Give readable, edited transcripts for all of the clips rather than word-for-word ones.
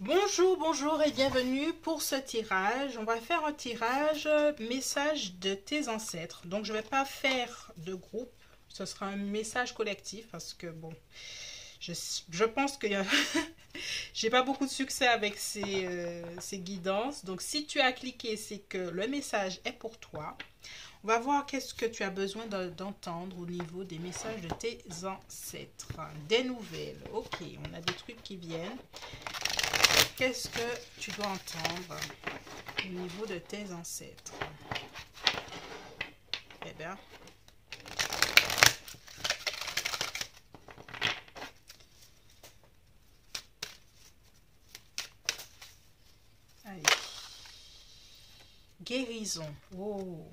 Bonjour, bonjour et bienvenue pour ce tirage. On va faire un tirage message de tes ancêtres. Donc je ne vais pas faire de groupe, ce sera un message collectif parce que bon, je pense que j'ai pas beaucoup de succès avec ces guidances. Donc si tu as cliqué, c'est que le message est pour toi. On va voir qu'est-ce que tu as besoin d'entendre au niveau des messages de tes ancêtres. Des nouvelles. Ok, on a des trucs qui viennent. Qu'est-ce que tu dois entendre au niveau de tes ancêtres? Eh bien, allez. Guérison. Oh.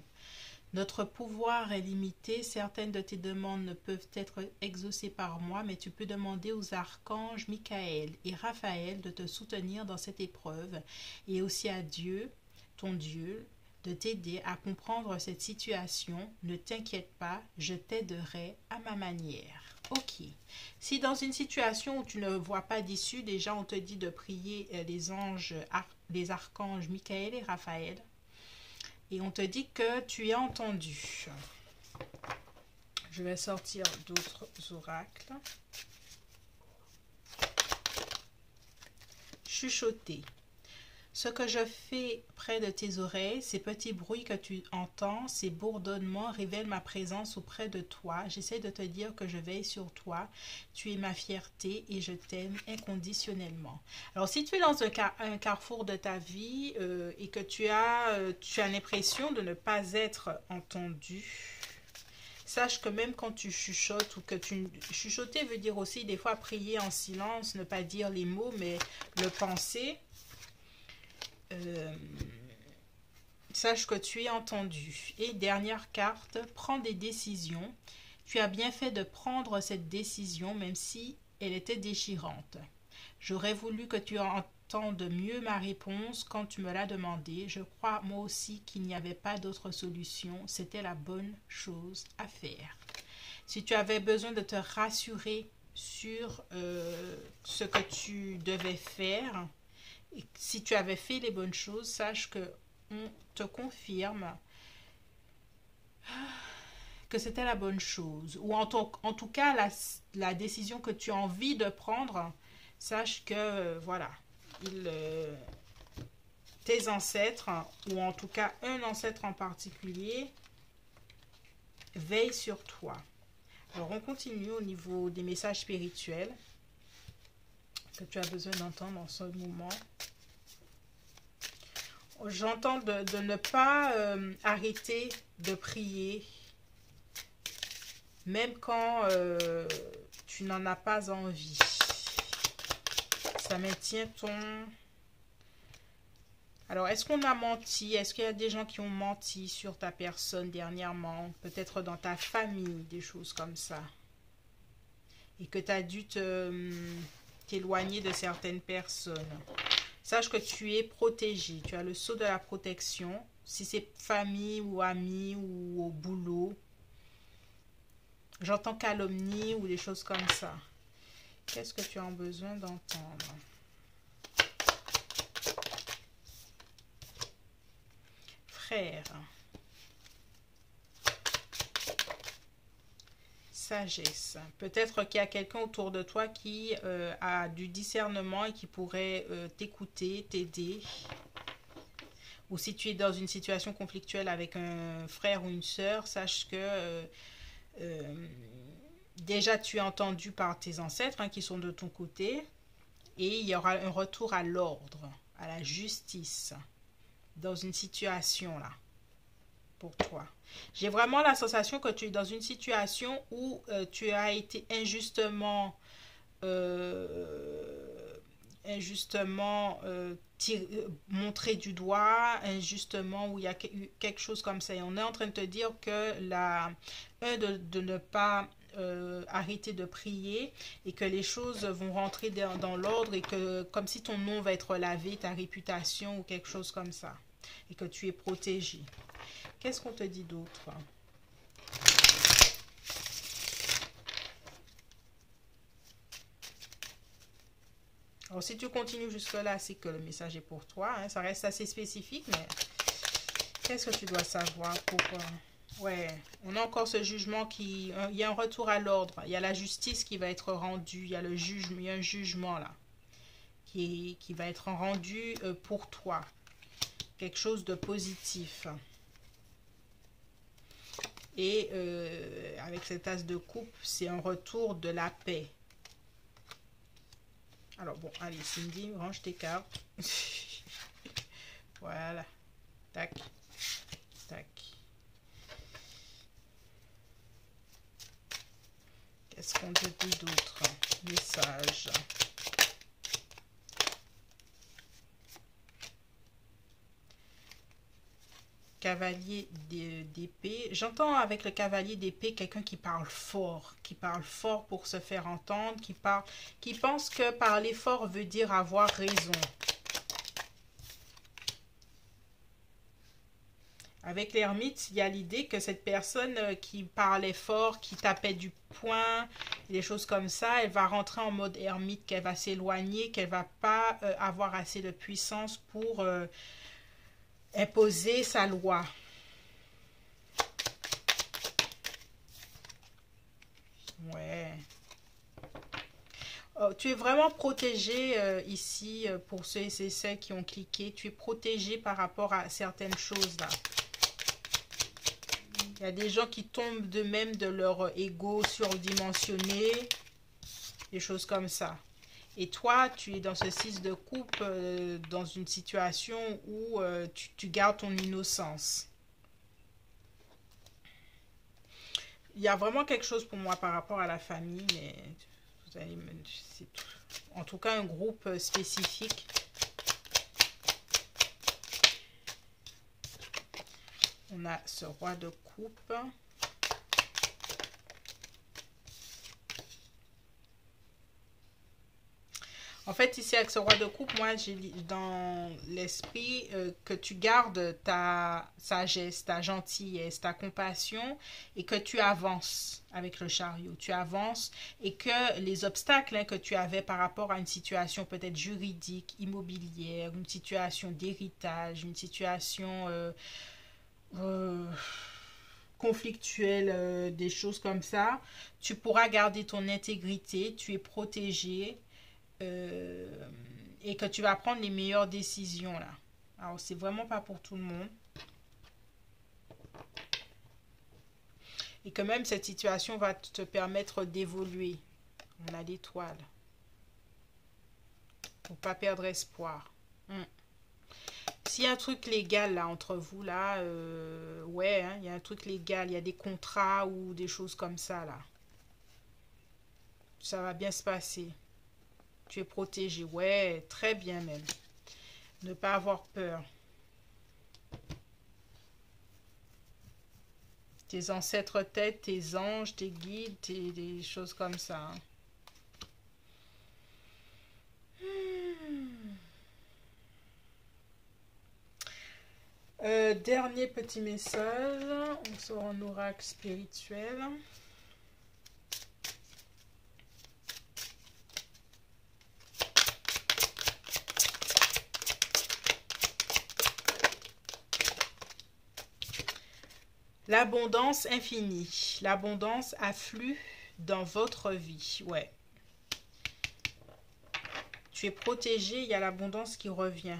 Notre pouvoir est limité. Certaines de tes demandes ne peuvent être exaucées par moi, mais tu peux demander aux archanges Michael et Raphaël de te soutenir dans cette épreuve et aussi à Dieu, ton Dieu, de t'aider à comprendre cette situation. Ne t'inquiète pas, je t'aiderai à ma manière. Ok. Si dans une situation où tu ne vois pas d'issue, déjà on te dit de prier les anges, les archanges Michael et Raphaël, et on te dit que tu es entendu. Je vais sortir d'autres oracles. Chuchoter. Ce que je fais près de tes oreilles, ces petits bruits que tu entends, ces bourdonnements révèlent ma présence auprès de toi. J'essaie de te dire que je veille sur toi. Tu es ma fierté et je t'aime inconditionnellement. Alors, si tu es dans un carrefour de ta vie et que tu as l'impression de ne pas être entendu, sache que même quand tu chuchotes ou que tu... Chuchoter veut dire aussi des fois prier en silence, ne pas dire les mots, mais le penser. Sache que tu es entendu. Et dernière carte, prends des décisions. Tu as bien fait de prendre cette décision, même si elle était déchirante. J'aurais voulu que tu entendes mieux ma réponse quand tu me l'as demandé. Je crois moi aussi qu'il n'y avait pas d'autre solution. C'était la bonne chose à faire. Si tu avais besoin de te rassurer sur ce que tu devais faire, et si tu avais fait les bonnes choses, sache que on te confirme que c'était la bonne chose. Ou en tout cas, la décision que tu as envie de prendre, sache que, voilà, tes ancêtres, ou en tout cas un ancêtre en particulier, veille sur toi. Alors, on continue au niveau des messages spirituels que tu as besoin d'entendre en ce moment. J'entends de ne pas arrêter de prier, même quand tu n'en as pas envie. Ça maintient ton... Alors, est-ce qu'on a menti? Est-ce qu'il y a des gens qui ont menti sur ta personne dernièrement? Peut-être dans ta famille, des choses comme ça. Et que tu as dû t'éloigner de certaines personnes. Sache que tu es protégé. Tu as le sceau de la protection. Si c'est famille ou amis ou au boulot. J'entends calomnie ou des choses comme ça. Qu'est-ce que tu as besoin d'entendre? Frère. Sagesse. Peut-être qu'il y a quelqu'un autour de toi qui a du discernement et qui pourrait t'écouter, t'aider. Ou si tu es dans une situation conflictuelle avec un frère ou une sœur, sache que déjà tu es entendu par tes ancêtres qui sont de ton côté. Et il y aura un retour à l'ordre, à la justice dans une situation là. Pour toi. J'ai vraiment la sensation que tu es dans une situation où tu as été injustement montré du doigt, injustement où il y a eu quelque chose comme ça. Et on est en train de te dire que de ne pas arrêter de prier et que les choses vont rentrer dans l'ordre et que comme si ton nom va être lavé, ta réputation ou quelque chose comme ça. Et que tu es protégé. Qu'est-ce qu'on te dit d'autre? Bon, si tu continues jusque-là, c'est que le message est pour toi. Hein. Ça reste assez spécifique, mais qu'est-ce que tu dois savoir pour... Ouais, on a encore ce jugement qui... Il y a un retour à l'ordre. Il y a la justice qui va être rendue. Il y a le jugement, il y a un jugement là qui va être rendu pour toi. Quelque chose de positif. Et avec cette as de coupe, c'est un retour de la paix. Alors bon, allez Cindy, range tes cartes. Voilà. Tac. Tac. Qu'est-ce qu'on te dit d'autre? Message. Cavalier d'épée. J'entends avec le cavalier d'épée quelqu'un qui parle fort pour se faire entendre, qui pense que parler fort veut dire avoir raison. Avec l'ermite, il y a l'idée que cette personne qui parlait fort, qui tapait du poing, des choses comme ça, elle va rentrer en mode ermite, qu'elle va s'éloigner, qu'elle va pas avoir assez de puissance pour imposer sa loi. Ouais. Oh, tu es vraiment protégé ici, pour ceux et celles qui ont cliqué. Tu es protégé par rapport à certaines choses là. Il y a des gens qui tombent de même de leur ego surdimensionné. Des choses comme ça. Et toi, tu es dans ce 6 de coupe, dans une situation où tu gardes ton innocence. Il y a vraiment quelque chose pour moi par rapport à la famille, mais vous allez me... En tout cas, un groupe spécifique. On a ce roi de coupe. En fait, ici, avec ce roi de coupe, moi, j'ai dans l'esprit que tu gardes ta sagesse, ta gentillesse, ta compassion et que tu avances avec le chariot. Tu avances et que les obstacles que tu avais par rapport à une situation peut-être juridique, immobilière, une situation d'héritage, une situation conflictuelle, des choses comme ça, tu pourras garder ton intégrité, tu es protégé. Et que tu vas prendre les meilleures décisions là. Alors c'est vraiment pas pour tout le monde. Et que même cette situation va te permettre d'évoluer. On a l'étoile. Pour pas perdre espoir. S'il y a un truc légal là entre vous là, ouais, hein, il y a un truc légal, il y a des contrats ou des choses comme ça là. Ça va bien se passer. Tu es protégé. Ouais, très bien même. Ne pas avoir peur. Tes ancêtres t'aident, tes anges, tes guides, des choses comme ça. Dernier petit message. On sort en oracle spirituel. L'abondance infinie. L'abondance afflue dans votre vie. Ouais. Tu es protégé, il y a l'abondance qui revient.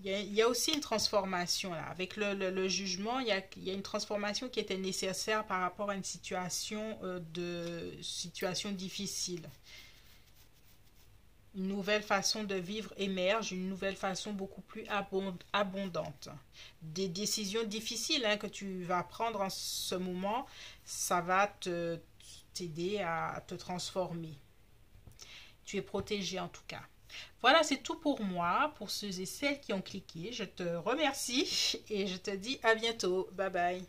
Il y a aussi une transformation là. Avec le jugement, il y a une transformation qui était nécessaire par rapport à une situation difficile. Une nouvelle façon de vivre émerge, une nouvelle façon beaucoup plus abondante. Des décisions difficiles que tu vas prendre en ce moment, ça va t'aider à te transformer. Tu es protégé en tout cas. Voilà, c'est tout pour moi, pour ceux et celles qui ont cliqué. Je te remercie et je te dis à bientôt. Bye bye.